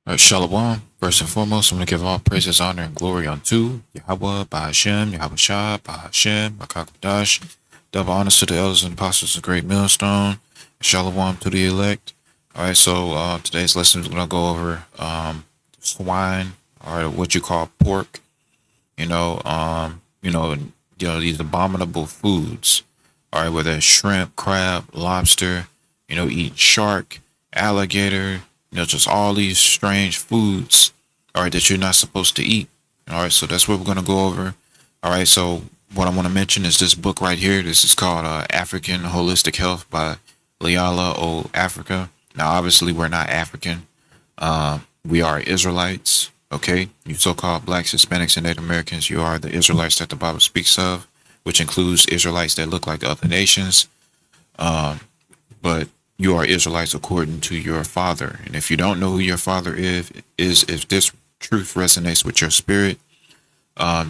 All right, Shalom. First and foremost, I'm going to give all praises, honor, and glory unto Yahweh, Bahashem, Yahweh Shah, Bahashem, Makakadash. Double honors to the elders and apostles of Great Millstone. Shalom to the elect. All right, so today's lesson is going to go over swine, or what you call pork. You know, these abominable foods. All right, whether it's shrimp, crab, lobster. Eat shark, alligator. Just all these strange foods, all right, that you're not supposed to eat. All right, so that's what we're going to go over. All right, so what I want to mention is this book right here. This is called African Holistic Health by Liala O. Africa. Now, obviously, we're not African. We are Israelites, okay? You so-called blacks, Hispanics, and Native Americans, you are the Israelites that the Bible speaks of, which includes Israelites that look like other nations. But you are Israelites according to your father. And if you don't know who your father is if this truth resonates with your spirit,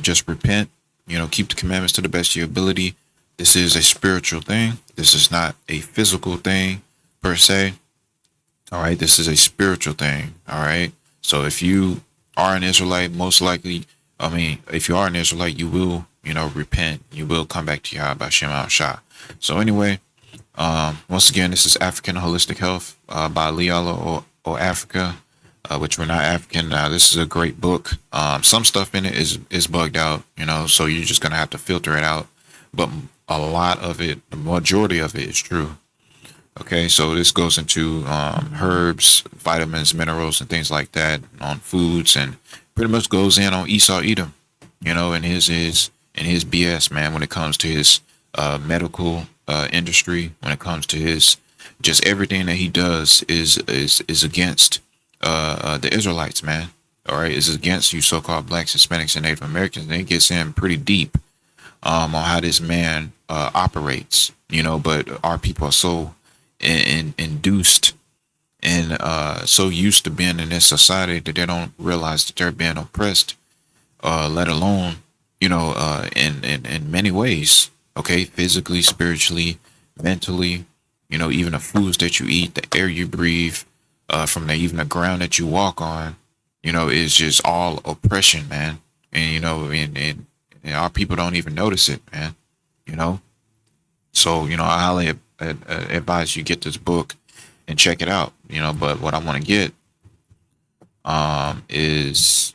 just repent, keep the commandments to the best of your ability. This is a spiritual thing. This is not a physical thing per se. All right. This is a spiritual thing. All right. So if you are an Israelite, most likely, if you are an Israelite, you will, repent. You will come back to Yahweh Shem Shah. So anyway, once again, this is African Holistic Health by Liala O. Africa, which we're not African. This is a great book. Some stuff in it is bugged out, so you're just going to have to filter it out. But a lot of it, the majority of it is true. Okay, so this goes into herbs, vitamins, minerals, and things like that on foods, and pretty much goes in on Esau Edom, and his BS, man, when it comes to his medical industry, when it comes to his just everything that he does is against the Israelites, man. All right, is against you so-called blacks, Hispanics, and Native Americans. And it gets in pretty deep on how this man operates, but our people are so induced and so used to being in this society that they don't realize that they're being oppressed, let alone, in many ways. Okay, physically, spiritually, mentally, even the foods that you eat, the air you breathe, from even the ground that you walk on, is just all oppression, man. And, and our people don't even notice it, man, So, I highly advise you get this book and check it out, but what I want to get is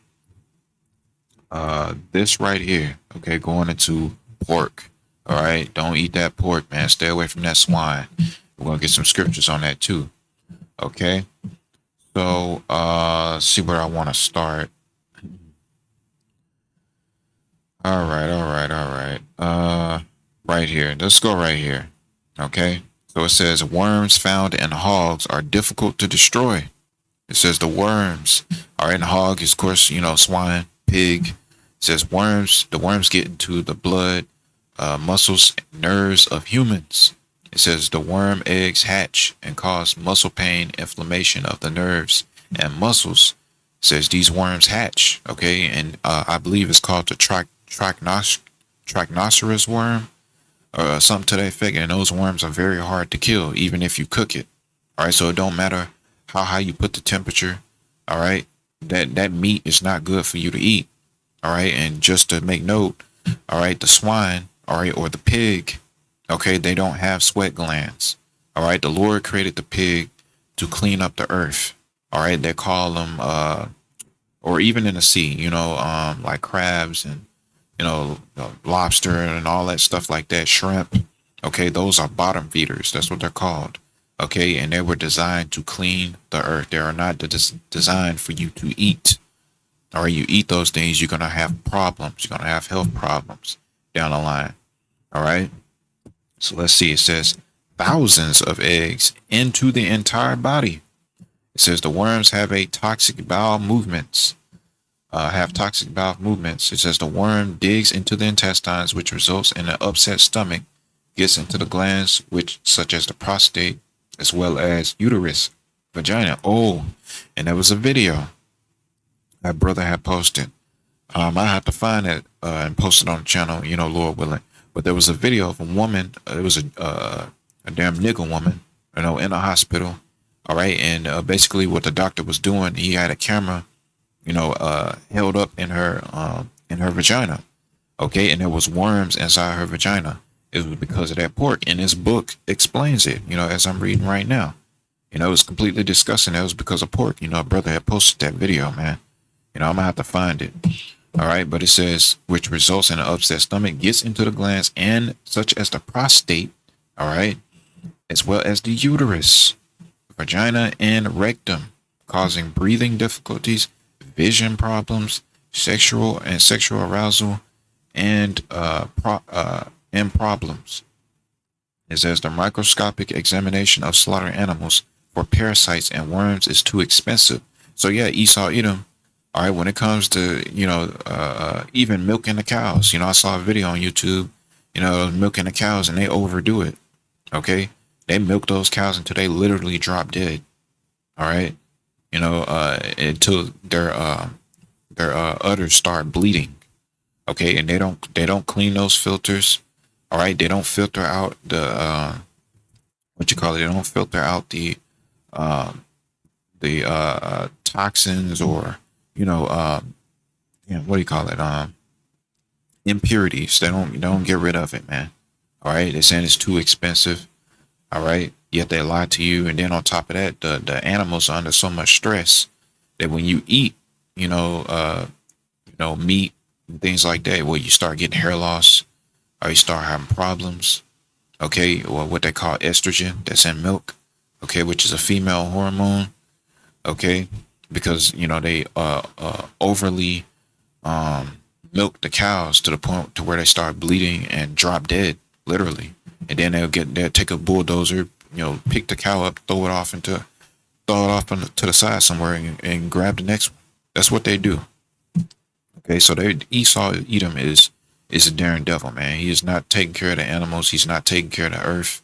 this right here, okay, going into pork. All right, don't eat that pork, man. Stay away from that swine. We're gonna get some scriptures on that too. Okay, so let's see where I want to start. All right. Right here. Let's go right here. Okay. So it says worms found in hogs are difficult to destroy. It says the worms are in hog is, of course, swine, pig. It says worms. The worms get into the blood, muscles, nerves of humans. It says the worm eggs hatch and cause muscle pain, inflammation of the nerves and muscles. It says these worms hatch, okay, and I believe it's called the trichinoceros worm, or something to that effect. And those worms are very hard to kill, even if you cook it. All right, so it don't matter how high you put the temperature. All right, that meat is not good for you to eat. All right, and just to make note, all right, the swine, all right, or the pig, okay, they don't have sweat glands. All right, the Lord created the pig to clean up the earth. All right, they call them, or even in the sea, like crabs and, lobster and all that stuff like that, shrimp. Okay, those are bottom feeders. That's what they're called. Okay, and they were designed to clean the earth. They are not designed for you to eat. All right, you eat those things, you're going to have problems. You're going to have health problems down the line. All right. So let's see. It says thousands of eggs into the entire body. It says the worms have toxic bowel movements. It says the worm digs into the intestines, which results in an upset stomach, gets into the glands, which such as the prostate, as well as uterus, vagina. Oh, and there was a video that brother had posted. I have to find it and post it on the channel, Lord willing. But there was a video of a woman. It was a damn nigger woman, in a hospital. All right, and basically what the doctor was doing, he had a camera, held up in her vagina. Okay, and there was worms inside her vagina. It was because of that pork, and this book explains it. As I'm reading right now. It was completely disgusting. That was because of pork. A brother had posted that video, man. I'm gonna have to find it. All right, but it says which results in an upset stomach, gets into the glands and such as the prostate. All right, as well as the uterus, vagina, and rectum, causing breathing difficulties, vision problems, sexual arousal, and problems. It says the microscopic examination of slaughter animals for parasites and worms is too expensive. So yeah, Esau Edom. All right, when it comes to even milking the cows, I saw a video on YouTube, milking the cows, and they overdo it. Okay, they milk those cows until they literally drop dead. All right, until their udders start bleeding. Okay, and they don't clean those filters. All right, they don't filter out the what you call it. They don't filter out um, the toxins or what do you call it? Impurities. They don't get rid of it, man. All right, they're saying it's too expensive. All right, yet they lie to you, and then on top of that, the animals are under so much stress that when you eat, meat and things like that, well, you start getting hair loss, or you start having problems. Okay, or what they call estrogen that's in milk. Okay, which is a female hormone. Okay, because they overly milk the cows to the point to where they start bleeding and drop dead, literally. And then they'll take a bulldozer, pick the cow up, throw it off to the side somewhere, and grab the next one. That's what they do. Okay, so Esau Edom is a daring devil, man. He is not taking care of the animals. He's not taking care of the earth,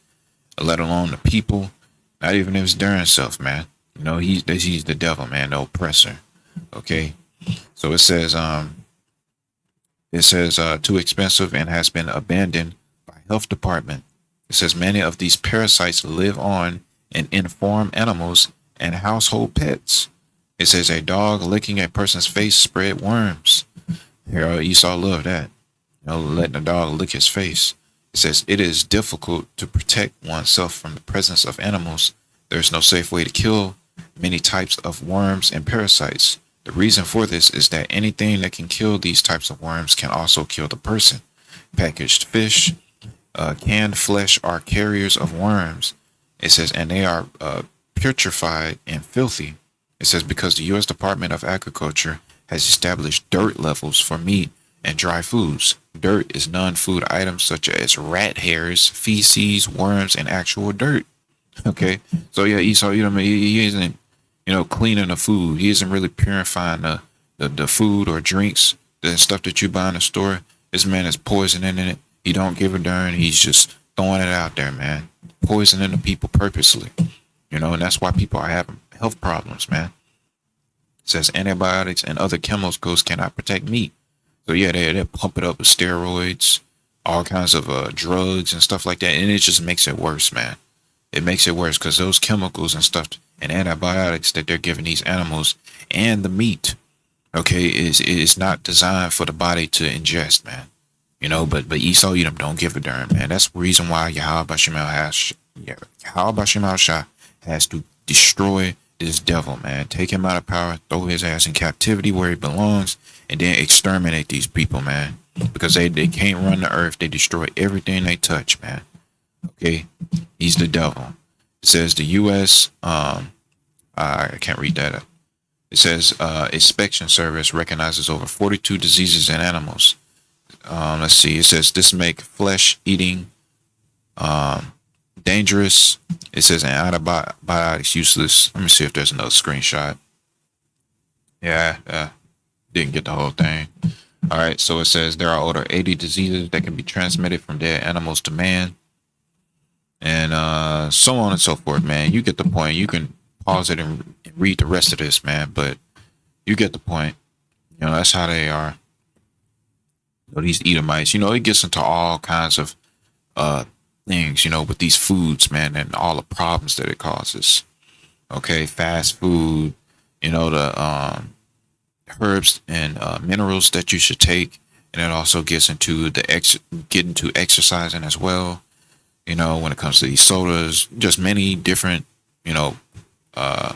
let alone the people. Not even his darn self, man. He's the devil, man, the oppressor. Okay, so it says too expensive and has been abandoned by health department. It says many of these parasites live on and in farm animals and household pets. It says a dog licking a person's face spread worms. Here, Esau loved that. Letting the dog lick his face. It says it is difficult to protect oneself from the presence of animals. There is no safe way to kill many types of worms and parasites. The reason for this is that anything that can kill these types of worms can also kill the person. Packaged fish, canned flesh are carriers of worms. It says, and they are putrefied and filthy. It says because the U.S. Department of Agriculture has established dirt levels for meat and dry foods. Dirt is non-food items such as rat hairs, feces, worms, and actual dirt. Okay, so yeah, Esau, he isn't, cleaning the food. He isn't really purifying the food or drinks, the stuff that you buy in the store. This man is poisoning in it. He don't give a darn. He's just throwing it out there, man. Poisoning the people purposely. And that's why people are having health problems, man. It says antibiotics and other chemicals cannot protect meat. So yeah, they pump it up with steroids, all kinds of drugs and stuff like that, and it just makes it worse, man. It makes it worse because those chemicals and stuff and antibiotics that they're giving these animals and the meat, okay, is not designed for the body to ingest, man. But Esau Edom don't give a darn, man. That's the reason why Yahweh Bashim Shah has to destroy this devil, man. Take him out of power, throw his ass in captivity where he belongs, and then exterminate these people, man. Because they can't run the earth. They destroy everything they touch, man. Okay? He's the devil. It says the U.S. I can't read that up. It says inspection service recognizes over 42 diseases in animals. Let's see. It says this make flesh eating dangerous. It says antibiotics useless. Let me see if there's another screenshot. Yeah, didn't get the whole thing. All right, so it says there are over 80 diseases that can be transmitted from dead animals to man, and so on and so forth, man. You get the point. You can pause it and read the rest of this, man, but you get the point. That's how they are. These Edomites, it gets into all kinds of things, with these foods, man, and all the problems that it causes. Okay, fast food, the herbs and minerals that you should take, and it also gets into get into exercising as well. When it comes to these sodas, just many different, you know, uh,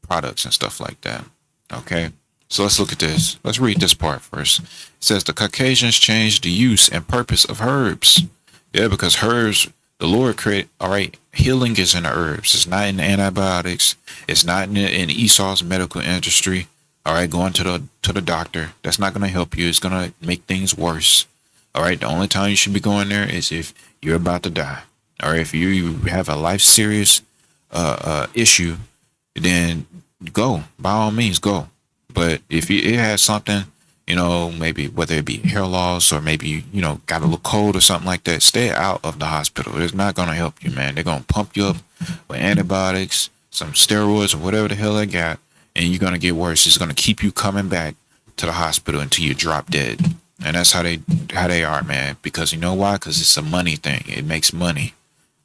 products and stuff like that. Okay. So let's look at this. Let's read this part first. It says the Caucasians changed the use and purpose of herbs. Yeah, because herbs, the Lord created, all right, healing is in the herbs. It's not in the antibiotics. It's not in Esau's medical industry. All right, going to the doctor. That's not going to help you. It's going to make things worse. All right, the only time you should be going there is if you're about to die. All right, if you have a life serious issue, then go. By all means, go. But if it has something, maybe whether it be hair loss or maybe got a little cold or something like that, stay out of the hospital. It's not gonna help you, man. They're gonna pump you up with antibiotics, some steroids, or whatever the hell they got, and you're gonna get worse. It's gonna keep you coming back to the hospital until you drop dead. And that's how they are, man. Because you know why? Because it's a money thing. It makes money.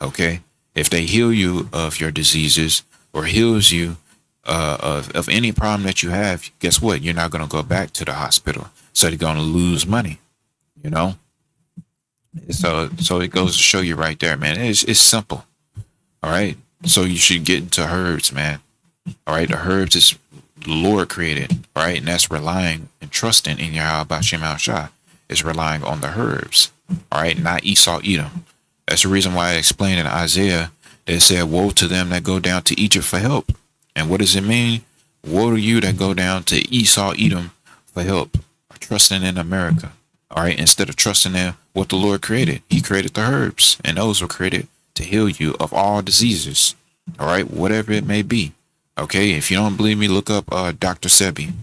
Okay. If they heal you of your diseases or heals you of any problem that you have, guess what? You're not going to go back to the hospital. So you're going to lose money, you know? So it goes to show you right there, man. It's simple. All right. So you should get into herbs, man. All right. The herbs is the Lord created, right? And that's relying and trusting in Yahweh Shem Shah. It's relying on the herbs. All right. Not Esau Edom. That's the reason why I explained in Isaiah that said, woe to them that go down to Egypt for help. And what does it mean? Woe to you that go down to Esau, Edom for help, trusting in America. All right. Instead of trusting in what the Lord created, he created the herbs, and those were created to heal you of all diseases. All right. Whatever it may be. Okay. If you don't believe me, look up Dr. Sebi.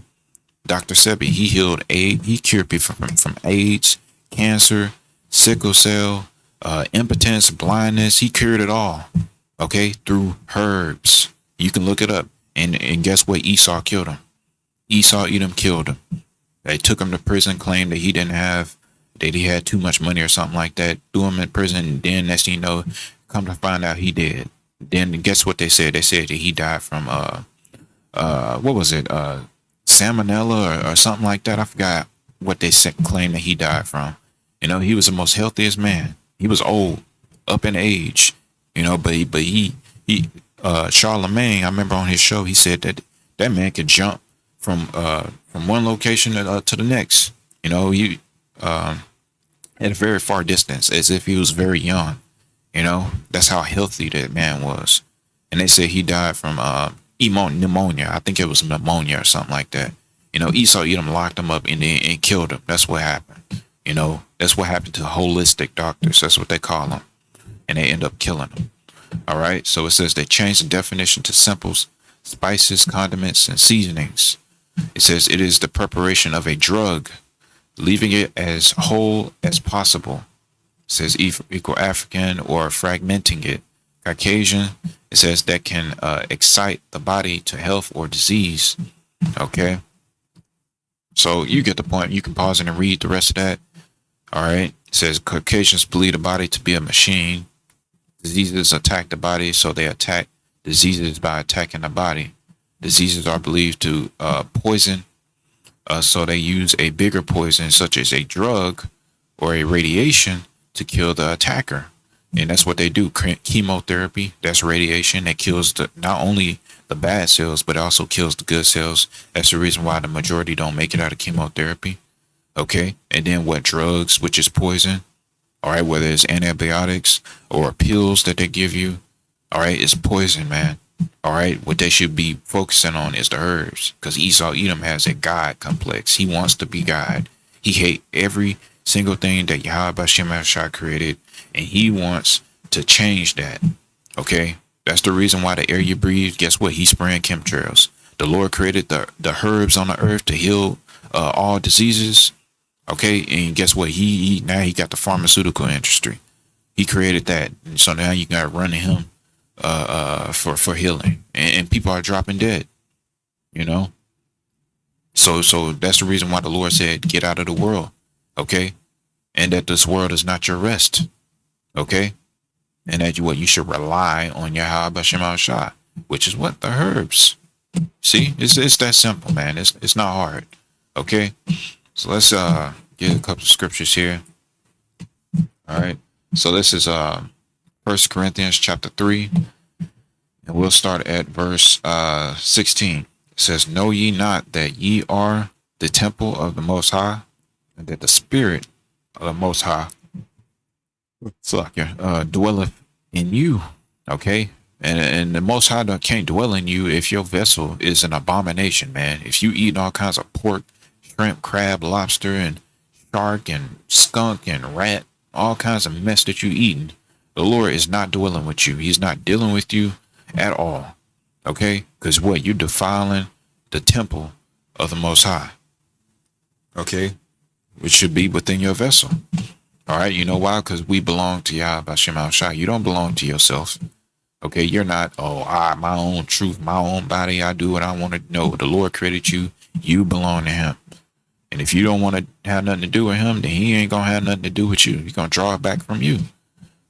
Dr. Sebi, he healed AIDS. He cured people from AIDS, cancer, sickle cell, impotence, blindness. He cured it all. Okay. Through herbs. You can look it up. And guess what? Esau killed him. Esau Edom killed him. They took him to prison, claimed that he had too much money or something like that. Threw him in prison. And then next thing you know, come to find out he did. Then guess what they said? They said that he died from, what was it? Salmonella or something like that. I forgot what they claimed that he died from. He was the most healthiest man. He was old, up in age, but he Charlemagne, I remember on his show, he said that man could jump from one location to the next. He at a very far distance, as if he was very young. That's how healthy that man was. And they say he died from pneumonia. I think it was pneumonia or something like that. Esau Edom locked him up and killed him. That's what happened. That's what happened to holistic doctors. That's what they call them. And they end up killing him. All right. So it says they changed the definition to simples, spices, condiments, and seasonings. It says it is the preparation of a drug, leaving it as whole as possible. It says equal African or fragmenting it. Caucasian, it says that can excite the body to health or disease. Okay. So you get the point. You can pause and read the rest of that. All right. It says Caucasians believe the body to be a machine. Diseases attack the body, so they attack diseases by attacking the body. Diseases are believed to poison, so they use a bigger poison, such as a drug or a radiation, to kill the attacker. And that's what they do. Chemotherapy, that's radiation that kills not only the bad cells, but also kills the good cells. That's the reason why the majority don't make it out of chemotherapy. Okay. And then what? Drugs, which is poison. All right, whether it's antibiotics or pills that they give you, all right, it's poison, man. All right, what they should be focusing on is the herbs, because Esau Edom has a God complex. He wants to be God. He hates every single thing that Yahweh Shem Shah created, and he wants to change that. Okay, that's the reason why the air you breathe. Guess what? He's spraying chemtrails. The Lord created the herbs on the earth to heal all diseases. Okay, and guess what? Now he got the pharmaceutical industry. He created that, and so now you got to run to him for healing, and people are dropping dead. So that's the reason why the Lord said, "Get out of the world," okay, and that this world is not your rest, okay, and that you should rely on Yahweh Shem Shah. which is what? The herbs. See, it's that simple, man. It's not hard. Okay. So let's get a couple of scriptures here. All right. So this is 1 Corinthians chapter 3, and we'll start at verse 16. It says, "Know ye not that ye are the temple of the Most High, and that the Spirit of the Most High dwelleth in you?" Okay. And the Most High can't dwell in you if your vessel is an abomination, man. If you eat all kinds of pork, shrimp, crab, lobster, and shark, and skunk, and rat, all kinds of mess that you eating, the Lord is not dwelling with you. He's not dealing with you at all. Okay? Because what? You're defiling the temple of the Most High. Okay? Which should be within your vessel. All right? You know why? Because we belong to Yahweh Hashem Shai. You don't belong to yourself. Okay? You're not, my own truth, my own body. I do what I want to. No, the Lord created you. You belong to him. And if you don't want to have nothing to do with him, then he ain't going to have nothing to do with you. He's going to draw it back from you.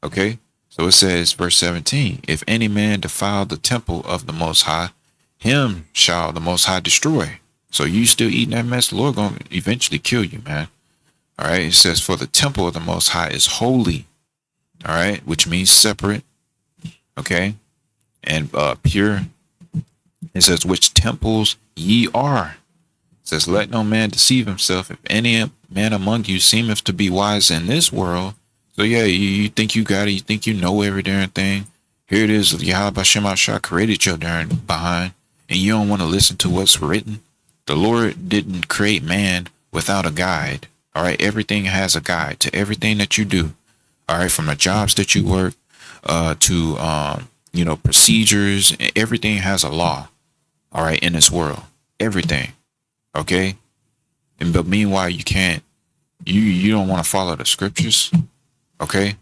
Okay? So it says, verse 17, "If any man defile the temple of the Most High, him shall the Most High destroy." So you still eating that mess, the Lord going to eventually kill you, man. All right? It says, "For the temple of the Most High is holy." All right? Which means separate. Okay? And pure. It says, "Which temples ye are." It says, "Let no man deceive himself. If any man among you seemeth to be wise in this world." So yeah, you think you got it. You think you know every darn thing. Here it is. Yahweh Hashem Shai created your darn behind, and you don't want to listen to what's written. The Lord didn't create man without a guide. All right. Everything has a guide to everything that you do. All right. From the jobs that you work, to, procedures. Everything has a law. All right. In this world, everything. Okay. But meanwhile, you can't, you don't want to follow the scriptures. Okay.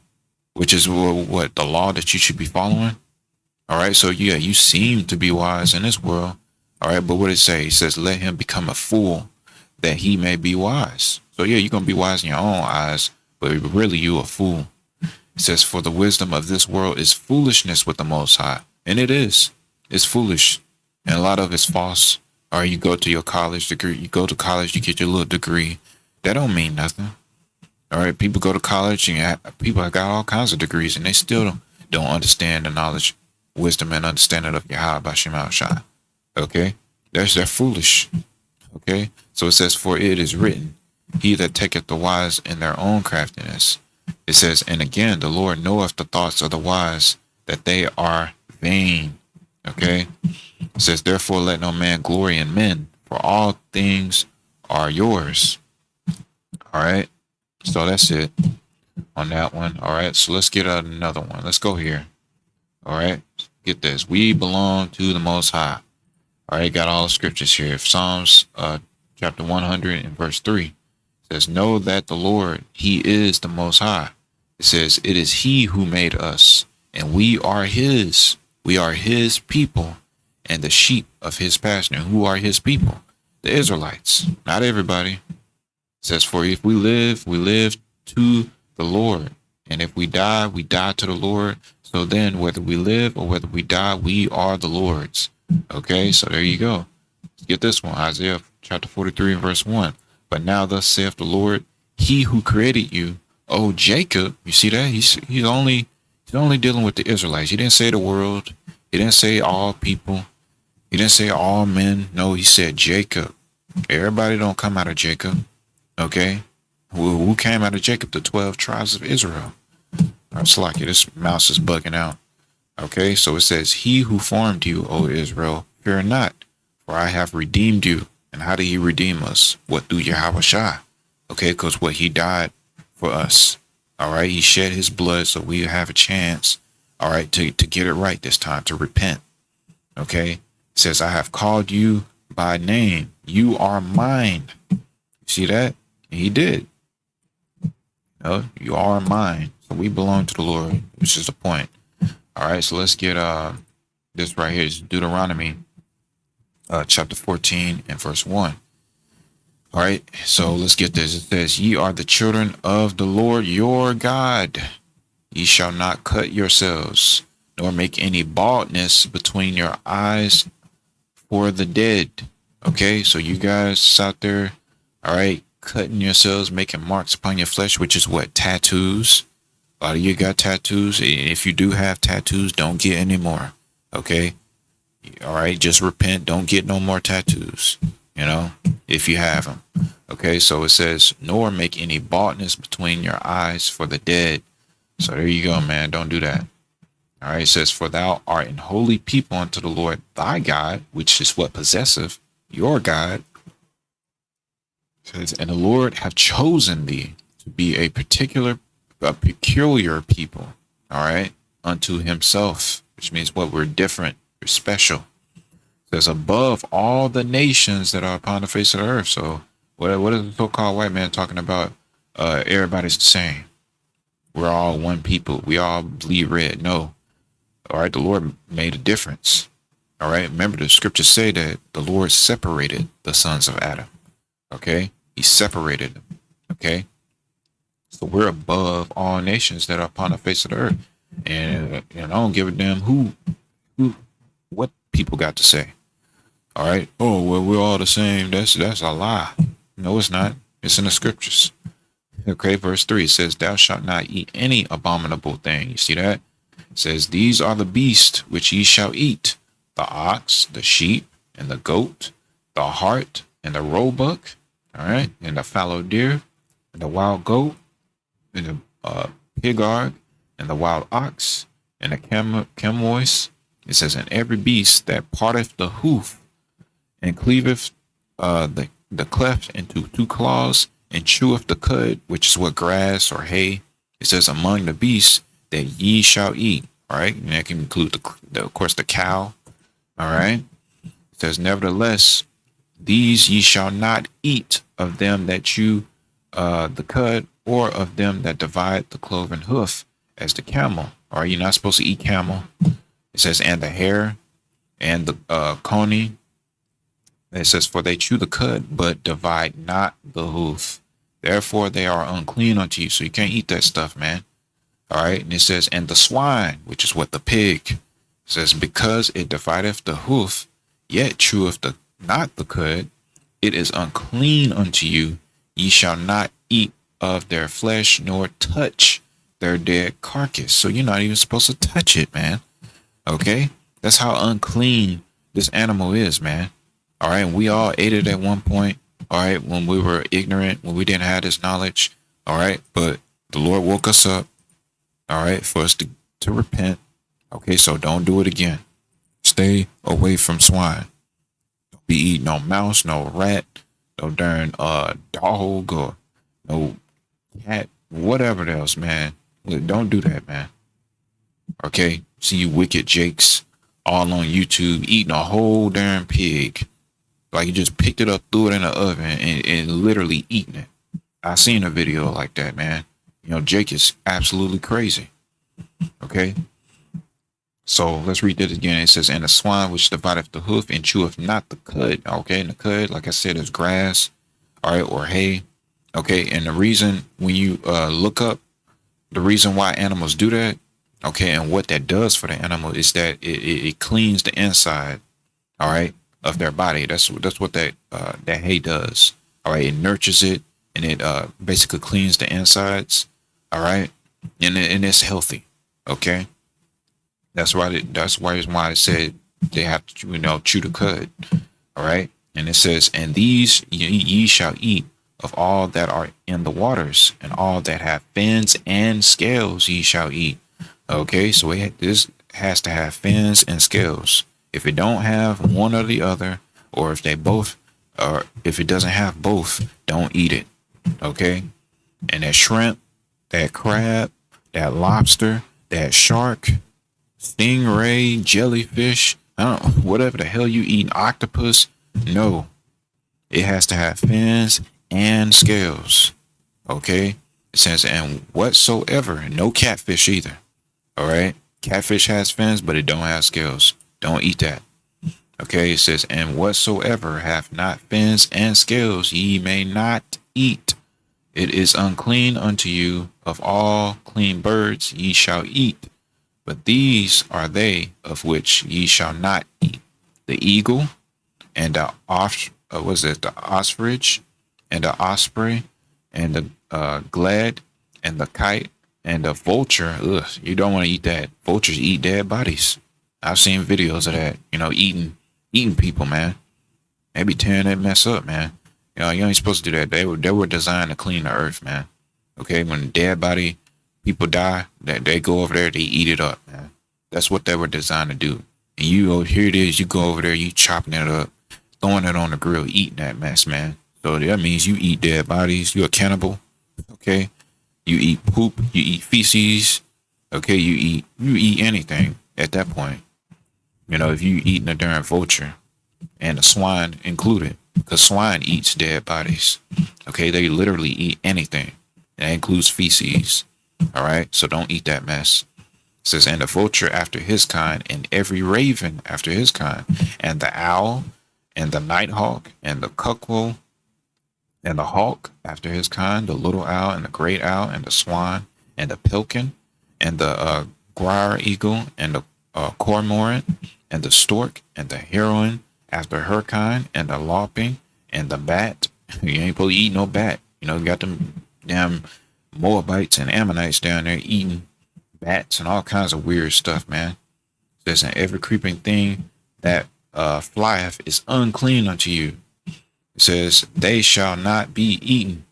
Which is what the law that you should be following. All right. So yeah, you seem to be wise in this world. All right. But what it say? It says, "Let him become a fool that he may be wise." So yeah, you're going to be wise in your own eyes, but really you a fool. It says, "For the wisdom of this world is foolishness with the Most High." And it is. It's foolish. And a lot of it's false. Or you go to your college degree, you go to college, you get your little degree. That don't mean nothing. All right. People go to college and people have got all kinds of degrees and they still don't understand the knowledge, wisdom, and understanding of Yahweh Hashem Shai. Okay. They're foolish. Okay. So it says, "For it is written, he that taketh the wise in their own craftiness." It says, "And again, the Lord knoweth the thoughts of the wise, that they are vain." Okay. It says, "Therefore let no man glory in men, for all things are yours." All right. So that's it on that one. All right. So let's get another one. Let's go here. All right. Get this. "We belong to the Most High." All right. Got all the scriptures here. Psalms chapter 100 and verse 3 says, "Know that the Lord, he is the Most High." It says, "It is he who made us, and we are his. We are his people and the sheep of his pasture." Who are his people? The Israelites. Not everybody. It says, "For if we live to the Lord. And if we die to the Lord. So then whether we live or whether we die, we are the Lord's." Okay, so there you go. Let's get this one. Isaiah chapter 43 and verse 1. "But now thus saith the Lord, he who created you, O Jacob." You see that? He's only dealing with the Israelites. He didn't say the world. He didn't say all people. He didn't say all men. No, he said Jacob. Everybody don't come out of Jacob. Okay. Who came out of Jacob? The 12 tribes of Israel. It's like this mouse is bugging out. Okay. So it says, "He who formed you, O Israel, fear not, for I have redeemed you." And how did he redeem us? What? Through Yahweh Shai. Okay. Because he died for us. All right. He shed his blood so we have a chance. All right. To get it right this time, to repent. Okay. It says, "I have called you by name. You are mine." You see that? And he did. You are mine. So we belong to the Lord, which is the point. All right. So let's get this right here. It's Deuteronomy chapter 14 and verse 1. All right. So let's get this. It says, "Ye are the children of the Lord your God. Ye shall not cut yourselves, nor make any baldness between your eyes for the dead. Okay, so you guys out there, all right, cutting yourselves, making marks upon your flesh, which is what? Tattoos. A lot of you got tattoos. If you do have tattoos, don't get any more. Okay, all right, just repent. Don't get no more tattoos. You know, if you have them. Okay, so it says, nor make any baldness between your eyes for the dead. So there you go, man. Don't do that. All right, it says, for thou art an holy people unto the Lord thy God, which is what? Possessive, your God. It says, and the Lord have chosen thee to be a peculiar people, all right, unto himself, which means what? We're different, we're special. It says, above all the nations that are upon the face of the earth. So what is the so-called white man talking about? Everybody's the same. We're all one people. We all bleed red. No. All right, the Lord made a difference. All right, remember the scriptures say that the Lord separated the sons of Adam. Okay, he separated them. Okay, so we're above all nations that are upon the face of the earth, and I don't give a damn what people got to say. All right, oh well, we're all the same. That's a lie. No, it's not. It's in the scriptures. Okay, verse 3 says, thou shalt not eat any abominable thing. You see that? It says, these are the beasts which ye shall eat, the ox, the sheep, and the goat, the hart, and the roebuck, all right, and the fallow deer, and the wild goat, and the pigard, and the wild ox, and the camois. It says, and every beast that parteth the hoof, and cleaveth the cleft into two claws, and cheweth the cud, which is what? Grass or hay. It says, among the beasts that ye shall eat. All right, and that can include of course the cow. All right, it says, nevertheless, these ye shall not eat of them that chew the cud, or of them that divide the cloven hoof, as the camel. Are you not supposed to eat camel? It says, and the hare, and the coney. It says, for they chew the cud, but divide not the hoof. Therefore they are unclean unto you. So you can't eat that stuff, man. All right. And it says, and the swine, which is what? The pig. It says, because it divideth the hoof, yet cheweth not the cud, it is unclean unto you. Ye shall not eat of their flesh, nor touch their dead carcass. So you're not even supposed to touch it, man. Okay. That's how unclean this animal is, man. All right. We all ate it at one point. All right. When we were ignorant, when we didn't have this knowledge. All right. But the Lord woke us up. All right. For us to repent. Okay. So don't do it again. Stay away from swine. Don't be eating no mouse, no rat, no darn dog, or no cat, whatever else, man. Look, don't do that, man. Okay. See you wicked jakes all on YouTube eating a whole darn pig. Like you just picked it up, threw it in the oven, and literally eating it. I seen a video like that, man. You know, Jake is absolutely crazy. Okay. So let's read that again. It says, and the swine which divideth the hoof and cheweth not the cud. Okay. And the cud, like I said, is grass. All right. Or hay. Okay. And the reason when you look up the reason why animals do that. Okay. And what that does for the animal is that it cleans the inside. All right. Of their body. That's what that hay does. All right, it nurtures it, and it basically cleans the insides. All right, and it's healthy. Okay, that's why it said they have to chew the cud. All right, and it says, and these ye shall eat of all that are in the waters, and all that have fins and scales ye shall eat. Okay, so this has to have fins and scales. If it don't have one or the other, or if they both, or if it doesn't have both, don't eat it. Okay. And that shrimp, that crab, that lobster, that shark, stingray, jellyfish, whatever the hell you eat, octopus. No, it has to have fins and scales. Okay. It says, and whatsoever, no catfish either. All right. Catfish has fins, but it don't have scales. Don't eat that. Okay, it says, and whatsoever hath not fins and scales ye may not eat. It is unclean unto you. Of all clean birds ye shall eat. But these are they of which ye shall not eat: the eagle, and the was it the ostrich, and the osprey, and the glad, and the kite, and the vulture. Ugh, you don't want to eat that. Vultures eat dead bodies. I've seen videos of that. Eating people, man. They be tearing that mess up, man. You ain't supposed to do that. They were designed to clean the earth, man. Okay, when dead body people die, that they go over there, they eat it up, man. That's what they were designed to do. And here it is, you go over there, you chopping it up, throwing it on the grill, eating that mess, man. So that means you eat dead bodies. You're a cannibal. Okay, you eat poop, you eat feces. Okay, you eat anything at that point. If you eating a darn vulture, and the swine included, because swine eats dead bodies. Okay, they literally eat anything. That includes feces. All right, so don't eat that mess. It says, and the vulture after his kind, and every raven after his kind, and the owl, and the nighthawk, and the cuckoo, and the hawk after his kind, the little owl, and the great owl, and the swan, and the pilkin, and the guar eagle, and the cormorant, and the stork, and the heron after her kind, and the lopping, and the bat. You ain't supposed to eat no bat. You got them damn Moabites and Ammonites down there eating bats and all kinds of weird stuff, man. It says, and every creeping thing that flieth is unclean unto you. It says, they shall not be eaten.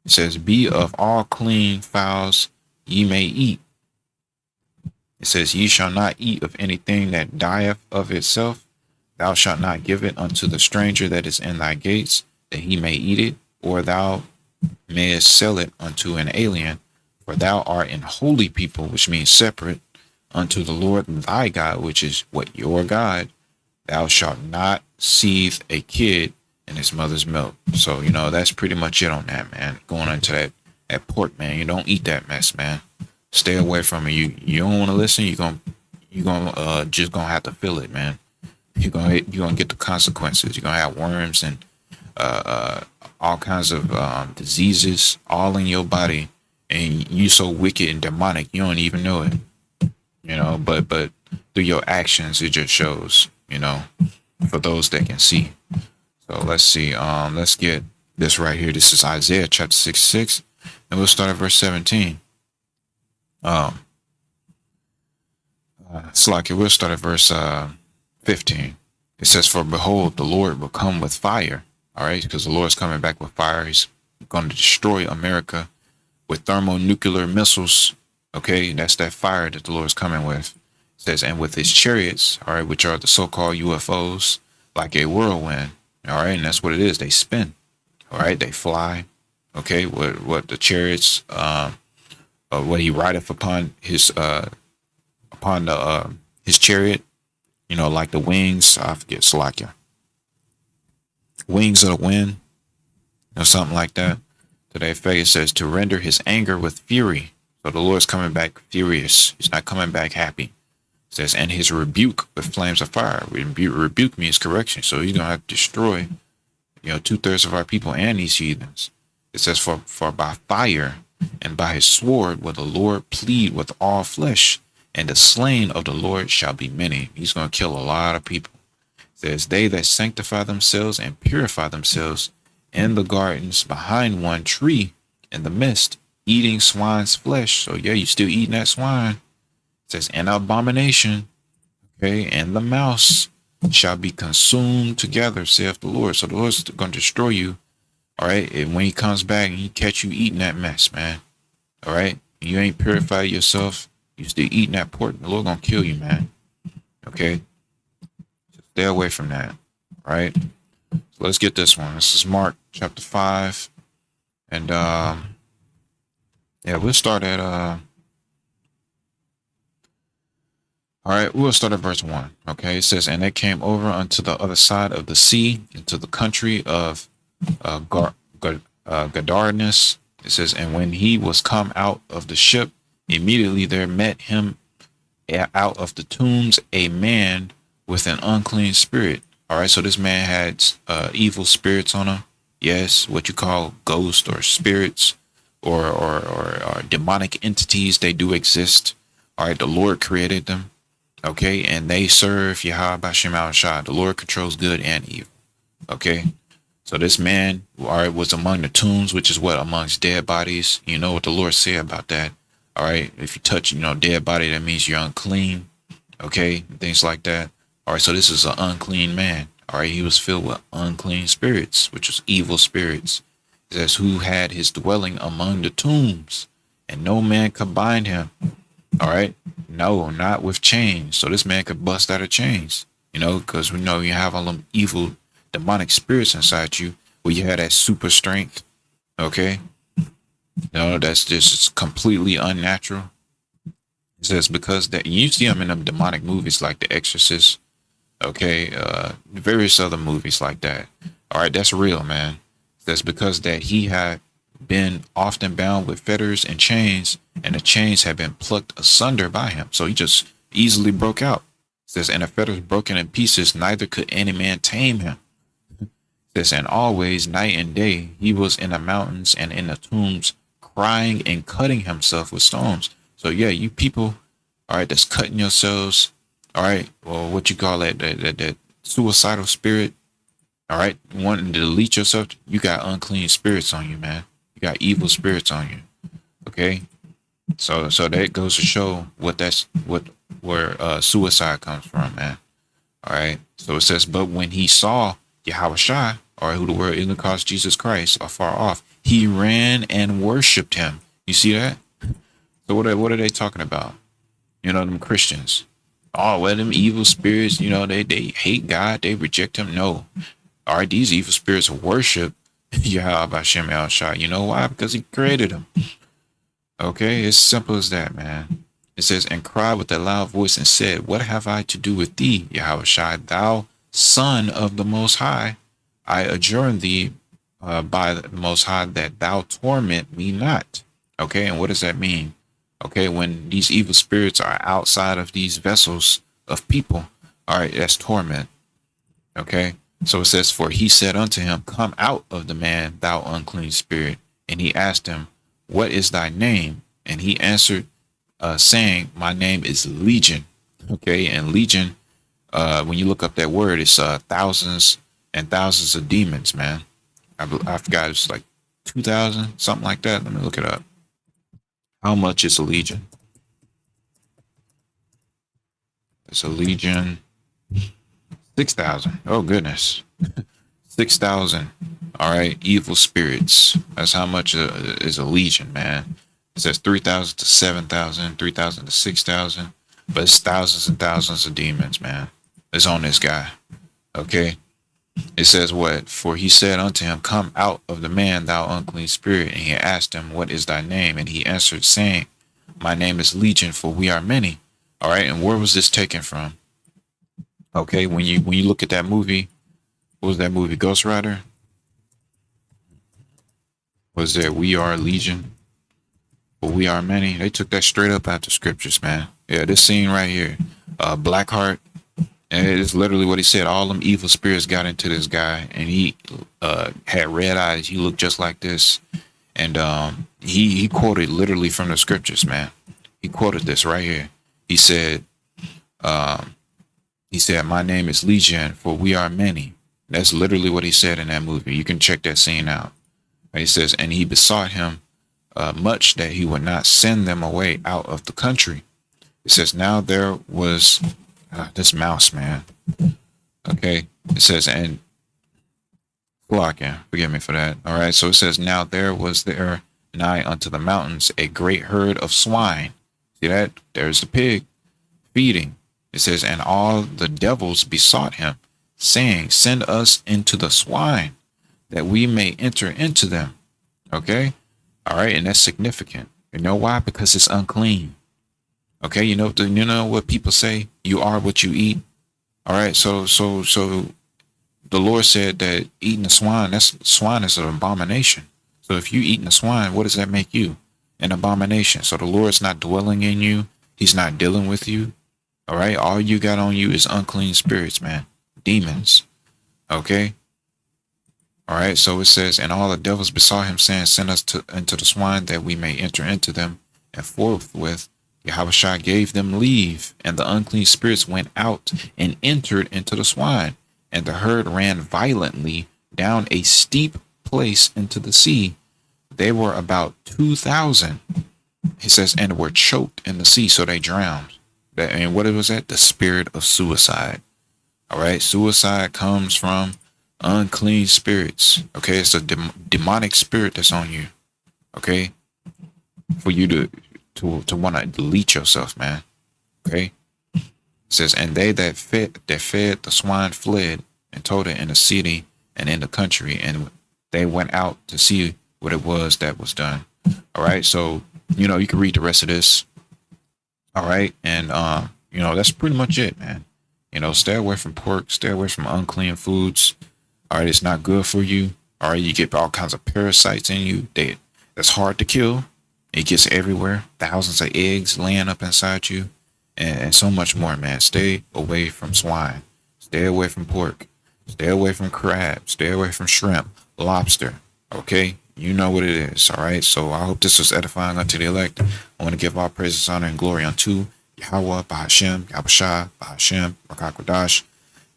It says, be of all clean fowls ye may eat. It says, ye shall not eat of anything that dieth of itself. Thou shalt not give it unto the stranger that is in thy gates, that he may eat it, or thou mayest sell it unto an alien. For thou art an holy people, which means separate, unto the Lord thy God, which is what your God. Thou shalt not seethe a kid in his mother's milk. So, that's pretty much it on that, man. Going into that pork, man. You don't eat that mess, man. Stay away from it. You don't want to listen. You're gonna just gonna have to feel it, man. You're gonna get the consequences. You're gonna have worms and all kinds of diseases all in your body, and you so wicked and demonic you don't even know it. But through your actions it just shows. For those that can see. So let's see. Let's get this right here. This is Isaiah chapter 66, and we'll start at verse 17. We'll start at verse 15. It says, for behold, the Lord will come with fire. All right, because the Lord's coming back with fire. He's going to destroy America with thermonuclear missiles. Okay, and that's that fire that the Lord's coming with. It says, and with his chariots, all right, which are the so-called UFOs, like a whirlwind. All right, and that's what it is. They spin. All right, they fly. Okay, what the chariots, what he rideth upon his his chariot, like the wings. I forget, Salakia. Wings of the wind, something like that. To that effect, it says to render his anger with fury. So the Lord's coming back furious. He's not coming back happy. It says, and his rebuke with flames of fire. Rebuke means correction. So he's gonna have to destroy, 2/3 of our people and these heathens. It says, for by fire and by his sword will the Lord plead with all flesh, and the slain of the Lord shall be many. He's gonna kill a lot of people. Says, they that sanctify themselves and purify themselves in the gardens behind one tree in the midst, eating swine's flesh. So yeah, you still eating that swine. It says, an abomination, okay, and the mouse shall be consumed together, saith the Lord. So the Lord's going to destroy you, all right, and when he comes back and he catch you eating that mess, man, all right, you ain't purified yourself, you still eating that pork, the Lord gonna kill you, man, okay. Stay away from that. All right. So let's get this one. This is Mark chapter 5. And we'll start at all right, we'll start at verse 1. Okay. It says, and they came over unto the other side of the sea, into the country of Gadarnus. It says, and when he was come out of the ship, immediately there met him out of the tombs a man with an unclean spirit. All right, so this man had evil spirits on him. Yes, what you call ghosts or spirits or demonic entities. They do exist. All right, the Lord created them. Okay, and they serve Yahweh Bashem Al Shah. The Lord controls good and evil. Okay, so this man, all right, was among the tombs, which is what, amongst dead bodies. You know what the Lord said about that. All right, if you touch, dead body, that means you're unclean. Okay, things like that. All right, so this is an unclean man. All right, he was filled with unclean spirits, which was evil spirits. It says, who had his dwelling among the tombs, and no man could bind him. All right, no, not with chains. So this man could bust out of chains, because we know you have all them evil demonic spirits inside you, where you have that super strength. Okay, no, that's just completely unnatural. It says because that you see them in them demonic movies like The Exorcist, okay, various other movies like that. All right, that's real, man. That's because that he had been often bound with fetters and chains, and the chains had been plucked asunder by him. So he just easily broke out. It says, and the fetters broken in pieces, neither could any man tame him. It says, and always, night and day, he was in the mountains and in the tombs, crying and cutting himself with stones. So yeah, you people, all right, that's cutting yourselves, all right, or what you call that suicidal spirit, all right, wanting to delete yourself, you got unclean spirits on you, man. You got evil spirits on you. Okay, so that goes to show where suicide comes from, man. All right, so it says, but when he saw Yahweh Shai, or who the word in the cause Jesus Christ, afar off, he ran and worshipped him. You see that? So what are they talking about? Them Christians. Oh, well, them evil spirits, they hate God, they reject him. No. All right, these evil spirits worship Yahweh Bashem El Shai. You know why? Because he created them. Okay, it's simple as that, man. It says, and cried with a loud voice and said, what have I to do with thee, Yahweh Shai, thou Son of the Most High? I adjourn thee by the Most High that thou torment me not. Okay, and what does that mean? Okay, when these evil spirits are outside of these vessels of people, all right, that's torment. Okay, so it says, for he said unto him, come out of the man, thou unclean spirit. And he asked him, what is thy name? And he answered, saying, my name is Legion. Okay, and Legion, when you look up that word, it's thousands and thousands of demons, man. I forgot, it's like 2,000, something like that. Let me look it up. How much is a legion? It's a legion. 6,000. Oh, goodness. 6,000. All right. Evil spirits. That's how much is a legion, man. It says 3,000 to 7,000, 3,000 to 6,000. But it's thousands and thousands of demons, man. It's on this guy. Okay. It says what? For he said unto him, come out of the man, thou unclean spirit. And he asked him, what is thy name? And he answered, saying, my name is Legion, for we are many. All right. And where was this taken from? Okay. When you look at that movie, what was that movie? Ghost Rider? Was there We Are Legion? But we are many. They took that straight up out the scriptures, man. Yeah, this scene right here. Blackheart. And it's literally what he said. All them evil spirits got into this guy, and he had red eyes. He looked just like this, and he quoted literally from the scriptures, man. He quoted this right here. He said, "My name is Legion, for we are many." That's literally what he said in that movie. You can check that scene out. And he says, and he besought him much that he would not send them away out of the country. It says, now there was this mouse, man. Okay. It says, and blocking, forgive me for that. All right. So it says, now there was there nigh unto the mountains a great herd of swine. See that? There's the pig feeding. It says, and all the devils besought him, saying, send us into the swine, that we may enter into them. Okay. All right. And that's significant. You know why? Because it's unclean. Okay. You know what people say? You are what you eat. All right. So the Lord said that eating the swine is an abomination. So if you eating the swine, what does that make you? An abomination. So the Lord's not dwelling in you. He's not dealing with you. All right. All you got on you is unclean spirits, man. Demons. Okay. All right. So it says, and all the devils besought him, saying, send us into the swine, that we may enter into them. And forthwith Yahushua gave them leave, and the unclean spirits went out and entered into the swine, and the herd ran violently down a steep place into the sea. They were about 2,000. He says, and were choked in the sea, so they drowned. And what was that? The spirit of suicide. All right, suicide comes from unclean spirits. Okay, it's a demonic spirit that's on you. Okay, for you to want to delete yourself, man. Okay, it says, and they that fed the swine fled and told it in the city and in the country, and they went out to see what it was that was done. All right, so you know you can read the rest of this. All right, and you know that's pretty much it, man. You know, stay away from pork, stay away from unclean foods. All right, it's not good for you. All right, you get all kinds of parasites in you. That's hard to kill. It gets everywhere. Thousands of eggs laying up inside you, and so much more, man. Stay away from swine. Stay away from pork. Stay away from crab. Stay away from shrimp, lobster. Okay, you know what it is. All right. So I hope this was edifying unto the elect. I want to give all praises, honor, and glory unto Yahweh, Bahashem, Yahushua, Bahashem, Rakakwadash,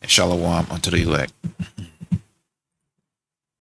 and Shalom unto the elect.